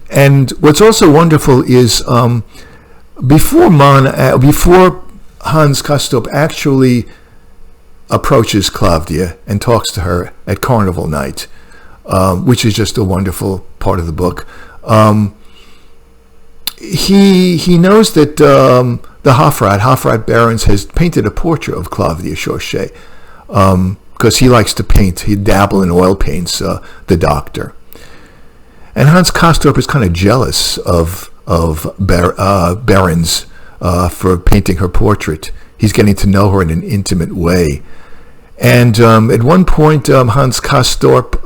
what's also wonderful is before Hans Castorp actually approaches Claudia and talks to her at Carnival Night, which is just a wonderful part of the book. He knows that the Hofrat Behrens has painted a portrait of Claudia Chauchet because he likes to paint. He dabble in oil paints, the doctor. And Hans Castorp is kind of jealous of Behrens for painting her portrait. He's getting to know her in an intimate way. And at one point, Hans Castorp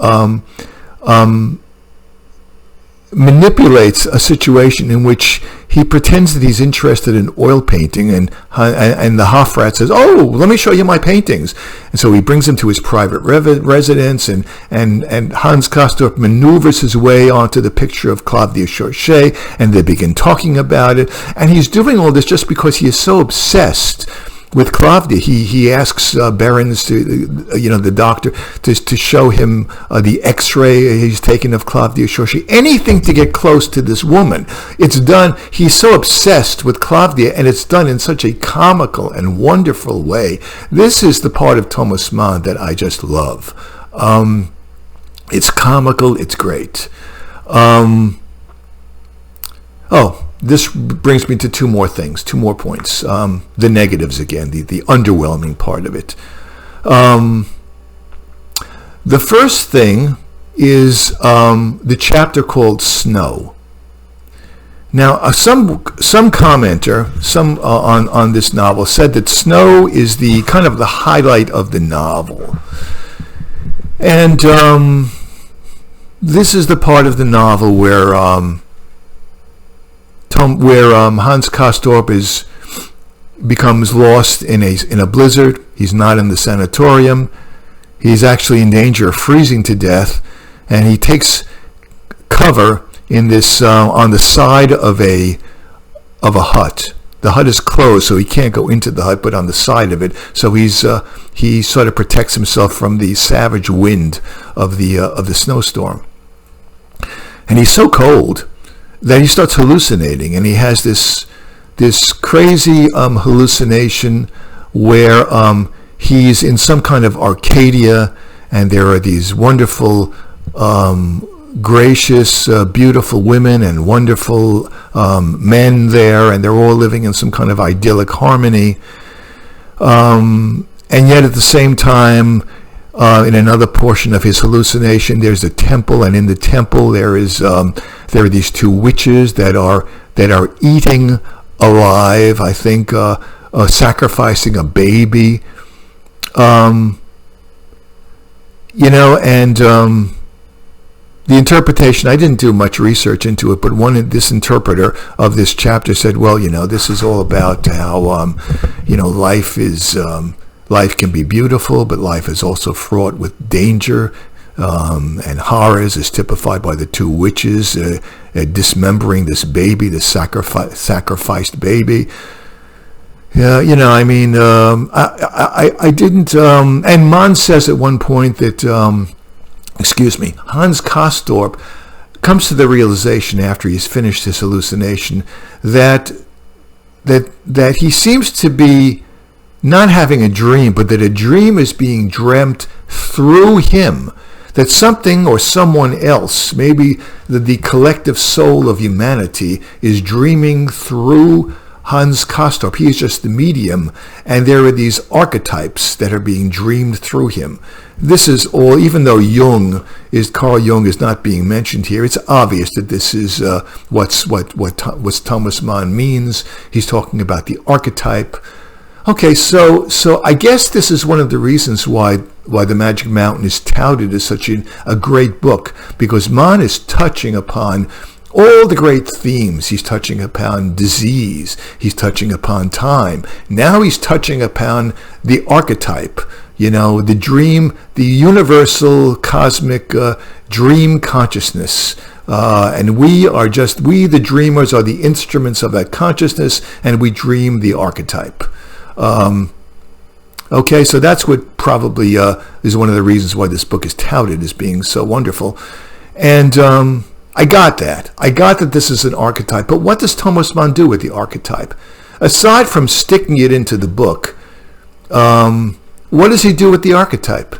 manipulates a situation in which he pretends that he's interested in oil painting, and the Hofrat says, "Oh, let me show you my paintings." And so he brings him to his private residence, and Hans Castorp maneuvers his way onto the picture of Claudia Chauchet, and they begin talking about it. And he's doing all this just because he is so obsessed with Claudia. He asks Behrens, the doctor, to show him the X-ray he's taken of Claudia Chauchet. Anything to get close to this woman. It's done. He's so obsessed with Claudia, and it's done in such a comical and wonderful way. This is the part of Thomas Mann that I just love. It's comical. It's great. This brings me to two more points. The negatives again, the underwhelming part of it. The first thing is the chapter called Snow. Now, some commenter, on this novel said that Snow is the kind of the highlight of the novel, and this is the part of the novel where Hans Castorp becomes lost in a blizzard. He's not in the sanatorium. He's actually in danger of freezing to death, and he takes cover in this on the side of of a hut. The hut is closed, so he can't go into the hut, but on the side of it. So he sort of protects himself from the savage wind of the snowstorm. And he's so cold that he starts hallucinating, and he has this crazy hallucination where he's in some kind of Arcadia, and there are these wonderful, gracious, beautiful women and wonderful men there, and they're all living in some kind of idyllic harmony. And yet at the same time, in another portion of his hallucination, there's a temple, and in the temple there are these two witches that are eating alive, I think, sacrificing a baby, and the interpretation, I didn't do much research into it, but this interpreter of this chapter said, well, this is all about how, life can be beautiful, but life is also fraught with danger and horrors, as typified by the two witches dismembering this baby, this sacrificed baby. Yeah, I didn't, and Mann says at one point that, Hans Castorp comes to the realization after he's finished his hallucination that he seems to be not having a dream, but that a dream is being dreamt through him, that something or someone else, maybe the collective soul of humanity, is dreaming through Hans Castorp. He is just the medium, and there are these archetypes that are being dreamed through him. This is all, even though Carl Jung is not being mentioned here, it's obvious that this is what Thomas Mann means. He's talking about the archetype. Okay, so I guess this is one of the reasons why The Magic Mountain is touted as such a great book, because Mann is touching upon all the great themes. He's touching upon disease. He's touching upon time. Now he's touching upon the archetype, the dream, the universal cosmic dream consciousness. And we, the dreamers, are the instruments of that consciousness, and we dream the archetype. Okay, so that's what probably is one of the reasons why this book is touted as being so wonderful. And I got that. I got that this is an archetype. But what does Thomas Mann do with the archetype? Aside from sticking it into the book, what does he do with the archetype?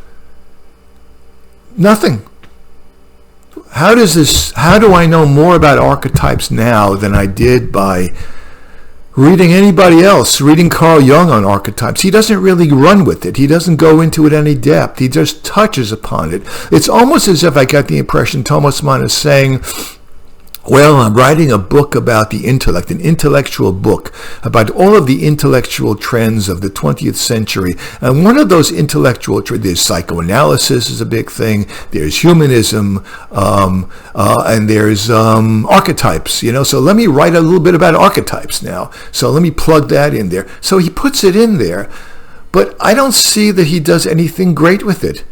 Nothing. How do I know more about archetypes now than I did by reading anybody else, reading Carl Jung on archetypes? He doesn't really run with it. He doesn't go into it any depth. He just touches upon it. It's almost as if I got the impression Thomas Mann is saying, well, I'm writing a book about the intellect, an intellectual book about all of the intellectual trends of the 20th century. And one of those intellectual trends, there's psychoanalysis is a big thing, there's humanism, and there's archetypes, So let me write a little bit about archetypes now. So let me plug that in there. So he puts it in there, but I don't see that he does anything great with it,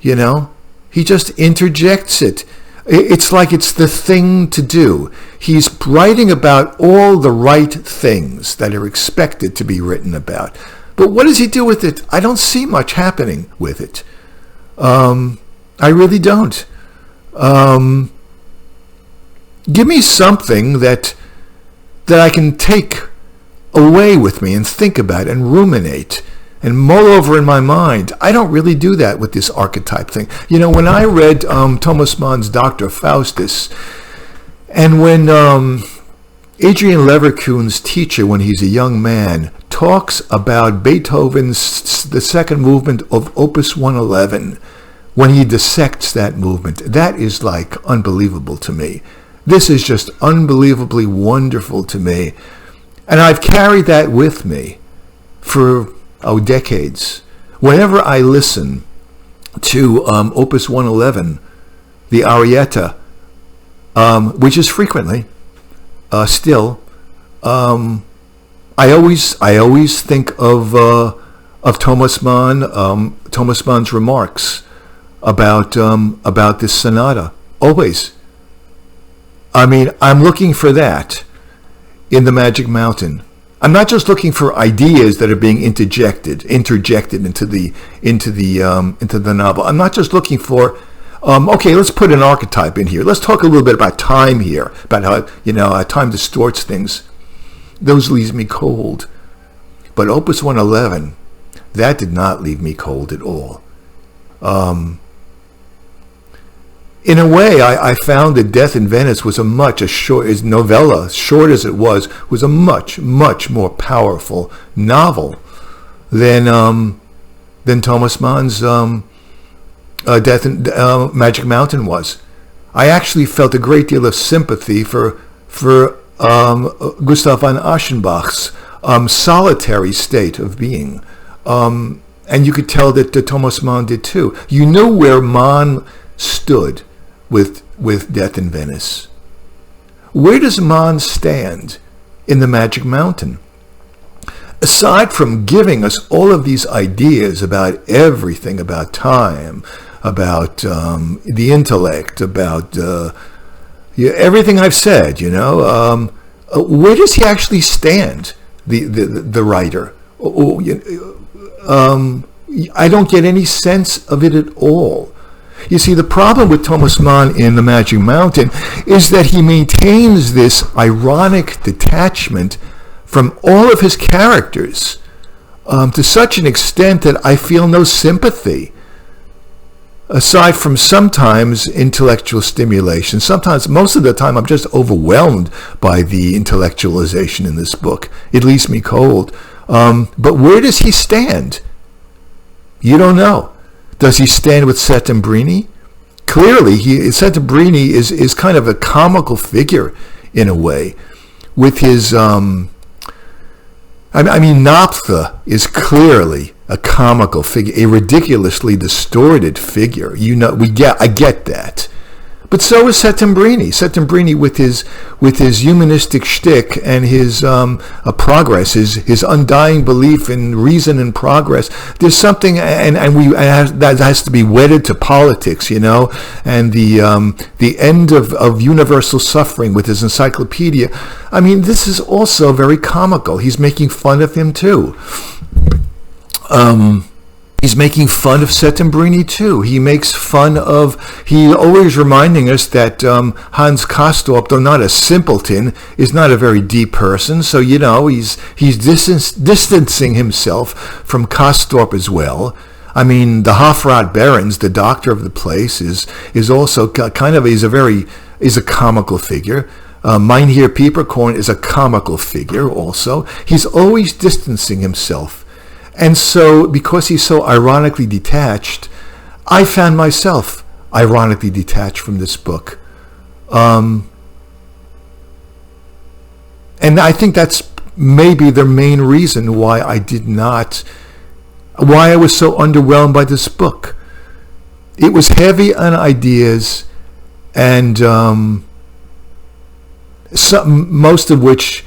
He just interjects it. It's like it's the thing to do. He's writing about all the right things that are expected to be written about. But what does he do with it? I don't see much happening with it. I really don't. Give me something that I can take away with me and think about and ruminate and mull over in my mind. I don't really do that with this archetype thing. When I read Thomas Mann's Dr. Faustus, and when Adrian Leverkusen's teacher, when he's a young man, talks about Beethoven's the second movement of Opus 111, when he dissects that movement, that is like unbelievable to me. This is just unbelievably wonderful to me. And I've carried that with me for decades. Whenever I listen to Opus 111, the Arietta, which is frequently still, I always think of Thomas Mann, Thomas Mann's remarks about this sonata. Always. I mean, I'm looking for that. in the Magic Mountain. I'm not just looking for ideas that are being interjected into the novel. I'm not just looking for, okay, let's put an archetype in here. Let's talk a little bit about time here, about how time distorts things. Those leaves me cold. But Opus 111, that did not leave me cold at all. In a way, I found that Death in Venice was his novella, short as it was a much, much more powerful novel than Thomas Mann's Death in Magic Mountain was. I actually felt a great deal of sympathy for Gustav von Aschenbach's solitary state of being. And you could tell that Thomas Mann did too. You knew where Mann stood with Death in Venice. Where does Mann stand in the Magic Mountain? Aside from giving us all of these ideas about everything, about time, about the intellect, about everything I've said, where does he actually stand, the writer? I don't get any sense of it at all. You see, the problem with Thomas Mann in The Magic Mountain is that he maintains this ironic detachment from all of his characters to such an extent that I feel no sympathy, aside from sometimes intellectual stimulation. Sometimes, most of the time, I'm just overwhelmed by the intellectualization in this book. It leaves me cold. But where does he stand? You don't know. Does he stand with Settembrini? Clearly, Settembrini is kind of a comical figure in a way. With his, Naphtha is clearly a comical figure, a ridiculously distorted figure. I get that. But so is Settembrini. Settembrini with his humanistic shtick and his progress, his undying belief in reason and progress. There's something, that has to be wedded to politics, and the end of universal suffering with his encyclopedia. This is also very comical. He's making fun of him too. He's making fun of Settembrini too. He always reminding us that Hans Castorp, though not a simpleton, is not a very deep person. So, he's distancing himself from Castorp as well. The Hofrat Barons, the doctor of the place, is also kind of, he's a comical figure. Mynheer Peeperkorn is a comical figure also. He's always distancing himself. And so, because he's so ironically detached, I found myself ironically detached from this book. And I think that's maybe the main reason why I was so underwhelmed by this book. It was heavy on ideas, and most of which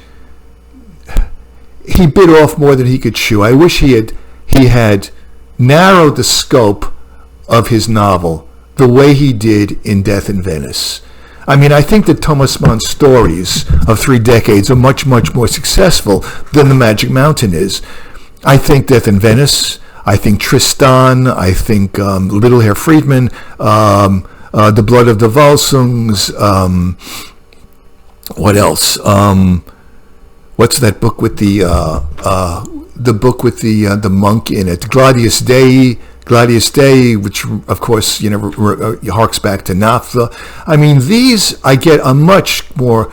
he bit off more than he could chew. I wish he had narrowed the scope of his novel the way he did in Death in Venice. I think that Thomas Mann's stories of 3 decades are much, much more successful than The Magic Mountain is. I think Death in Venice, I think Tristan, I think Little Herr Friedman, The Blood of the Volsungs, what else? What's that book with the monk in it? Gladius Dei, which of course harks back to Naphtha. These I get a much more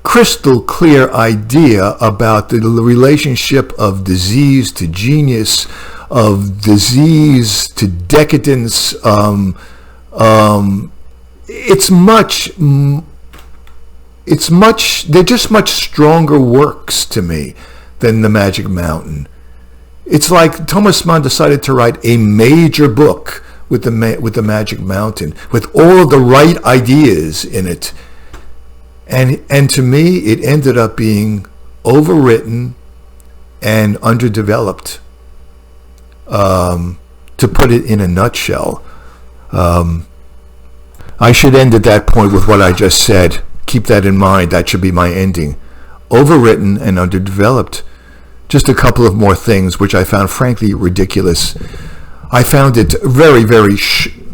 crystal clear idea about the relationship of disease to genius, of disease to decadence. They're just much stronger works to me than The Magic Mountain. It's like Thomas Mann decided to write a major book with the Magic Mountain, with all of the right ideas in it. And to me, it ended up being overwritten and underdeveloped, to put it in a nutshell. I should end at that point with what I just said. Keep that in mind. That should be my ending. overwritten, and underdeveloped. Just a couple of more things, which I found frankly ridiculous. I found it very, very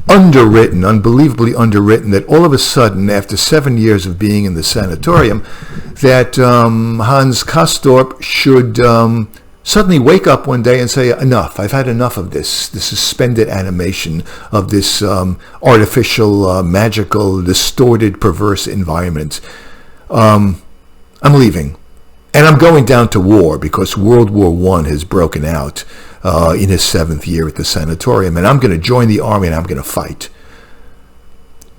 underwritten, unbelievably underwritten, that all of a sudden, after 7 years of being in the sanatorium, that Hans Castorp should suddenly wake up one day and say, enough, I've had enough of this suspended animation of this artificial, magical, distorted, perverse environment. I'm leaving. And I'm going down to war because World War I has broken out in his 7th year at the sanatorium, and I'm going to join the army and I'm going to fight.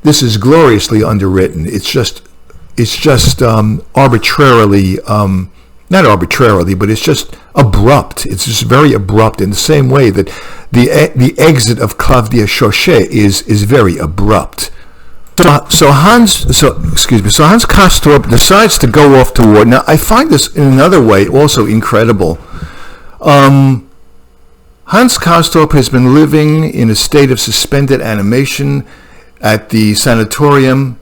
This is gloriously underwritten. It's just arbitrarily, not arbitrarily, but it's just abrupt. It's just very abrupt in the same way that the exit of Claudia Chauchet is very abrupt. So Hans Castorp decides to go off to war. Now, I find this in another way also incredible. Hans Castorp has been living in a state of suspended animation at the sanatorium.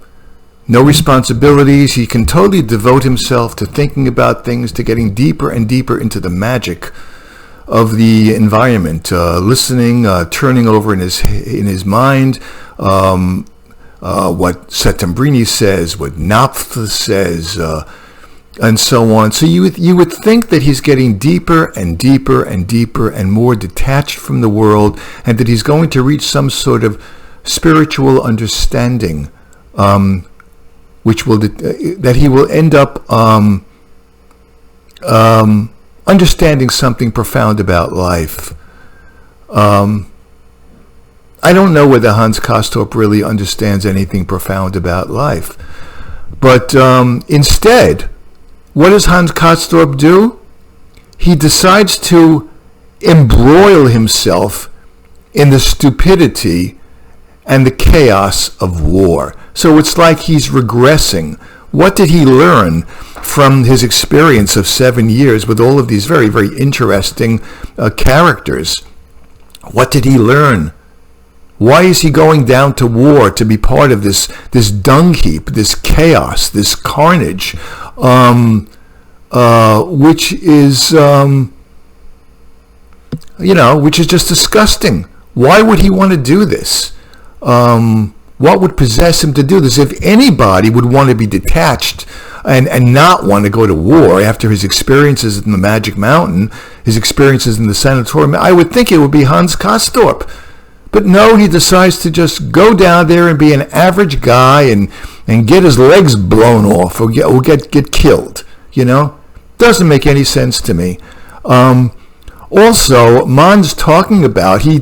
No responsibilities. He can totally devote himself to thinking about things, to getting deeper and deeper into the magic of the environment, listening, turning over in his mind. What Settembrini says, what Napf says, and so on. So you would think that he's getting deeper and deeper and deeper and more detached from the world, and that he's going to reach some sort of spiritual understanding, which will that he will end up understanding something profound about life. I don't know whether Hans Castorp really understands anything profound about life. But instead, what does Hans Castorp do? He decides to embroil himself in the stupidity and the chaos of war. So it's like he's regressing. What did he learn from his experience of 7 years with all of these very, very interesting characters? What did he learn? Why is he going down to war to be part of this dung heap, this chaos, this carnage, which is which is just disgusting? Why would he want to do this? What would possess him to do this? If anybody would want to be detached and not want to go to war after his experiences in the Magic Mountain, his experiences in the sanatorium, I would think it would be Hans Castorp. But no, he decides to just go down there and be an average guy and get his legs blown off or get killed. Doesn't make any sense to me. Also, Mann's talking about, he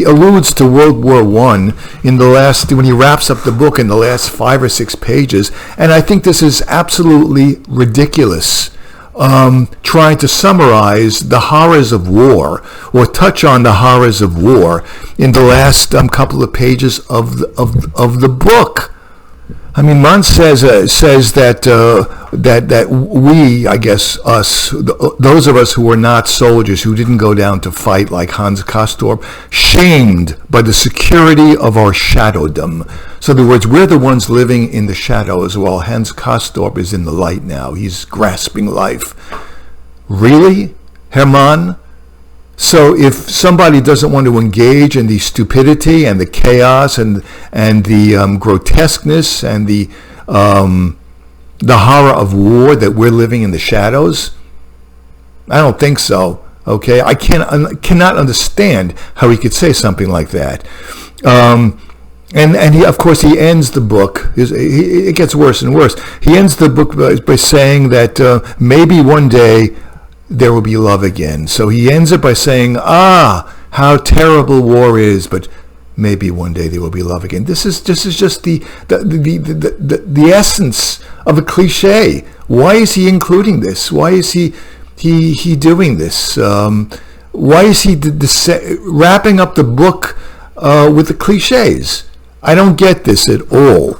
alludes to World War I when he wraps up the book in the last 5 or 6 pages, and I think this is absolutely ridiculous. Trying to summarize the horrors of war, or touch on the horrors of war, in the last couple of pages of the book. I mean, Mann says that we, I guess us, those of us who were not soldiers, who didn't go down to fight like Hans Castorp, shamed by the security of our shadowdom. So in other words, we're the ones living in the shadows while Hans Castorp is in the light now. He's grasping life. Really, Hermann? So if somebody doesn't want to engage in the stupidity and the chaos and the grotesqueness and the horror of war that we're living in the shadows, I don't think so. Okay, I cannot understand how he could say something like that. And he, of course, he ends the book. It gets worse and worse. He ends the book by saying that maybe one day there will be love again. So he ends it by saying, how terrible war is, but maybe one day there will be love again. This is just the essence of a cliche. Why is he including this? Why is he doing this? Why is he wrapping up the book with the cliches? I don't get this at all.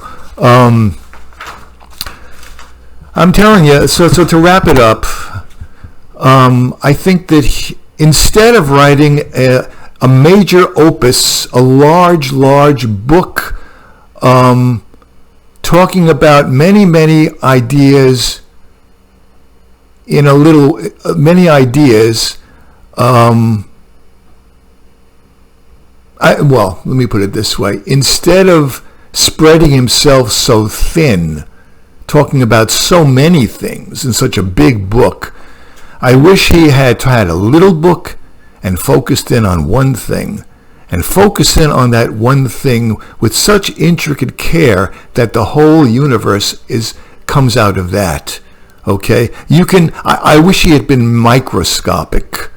I'm telling you. So to wrap it up, I think that instead of writing a major opus, a large book, talking about many ideas in a little, many ideas. Let me put it this way. Instead of spreading himself so thin, talking about so many things in such a big book, I wish he had had a little book and focused in on one thing, and focused in on that one thing with such intricate care that the whole universe comes out of that. Okay? I wish he had been microscopic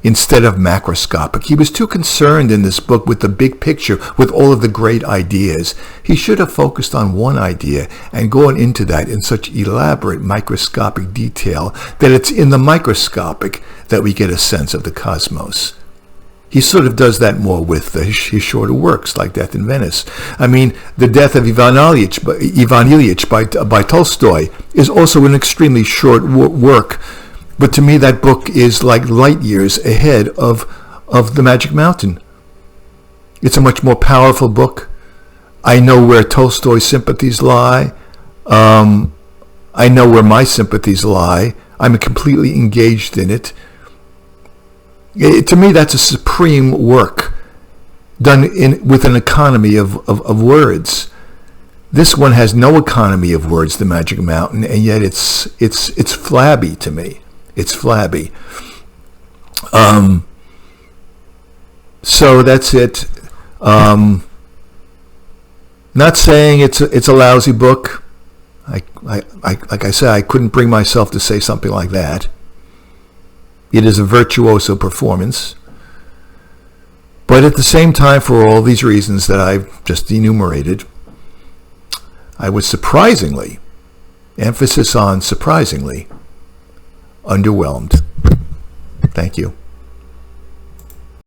instead of macroscopic. He was too concerned in this book with the big picture, with all of the great ideas. He should have focused on one idea and gone into that in such elaborate microscopic detail that it's in the microscopic that we get a sense of the cosmos. He sort of does that more with his shorter works, like Death in Venice. I mean, The Death of Ivan Ilyich by Tolstoy is also an extremely short work, but to me that book is like light years ahead of The Magic Mountain. It's a much more powerful book. I know where Tolstoy's sympathies lie. I know where my sympathies lie. I'm completely engaged in it. To me, that's a supreme work done with an economy of words. This one has no economy of words, The Magic Mountain, and yet it's flabby to me. It's flabby. So that's it. Not saying it's a lousy book. Like I said, I couldn't bring myself to say something like that. It is a virtuoso performance. But at the same time, for all these reasons that I've just enumerated, I was surprisingly, emphasis on surprisingly, underwhelmed. Thank you.